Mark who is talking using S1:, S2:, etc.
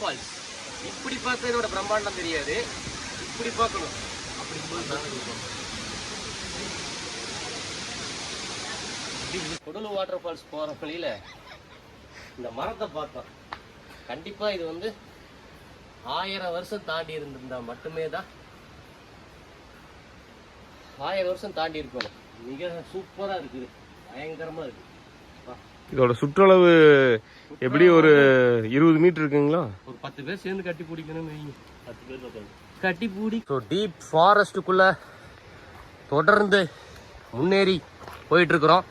S1: Falls. இப்படி பார்த்தா இதோட பிரம்மாண்டம் தெரியாது, இப்படி பார்க்கணும். அப்படி குடலு வாட்டர் ஃபால்ஸ் போகிற வழியில் இந்த மரத்தை பார்த்தோம். கண்டிப்பாக இது வந்து 1000 வருஷம் தாண்டி இருந்திருந்தா மட்டுமே தான், 1000 வருஷம் தாண்டி இருக்கணும். மிக சூப்பராக இருக்குது, பயங்கரமாக இருக்குது.
S2: இதோட சுற்றளவு எப்படி ஒரு 20 மீட்டர் இருக்குங்களா?
S1: ஒரு 10 பேர் சேர்ந்து கட்டி பிடிக்கணும்னு வைங்க, 10 பேர் கட்டி பிடி. ஸோ டீப் ஃபாரஸ்ட்டுக்குள்ளே தொடர்ந்து முன்னேறி போயிட்டுருக்குறோம்.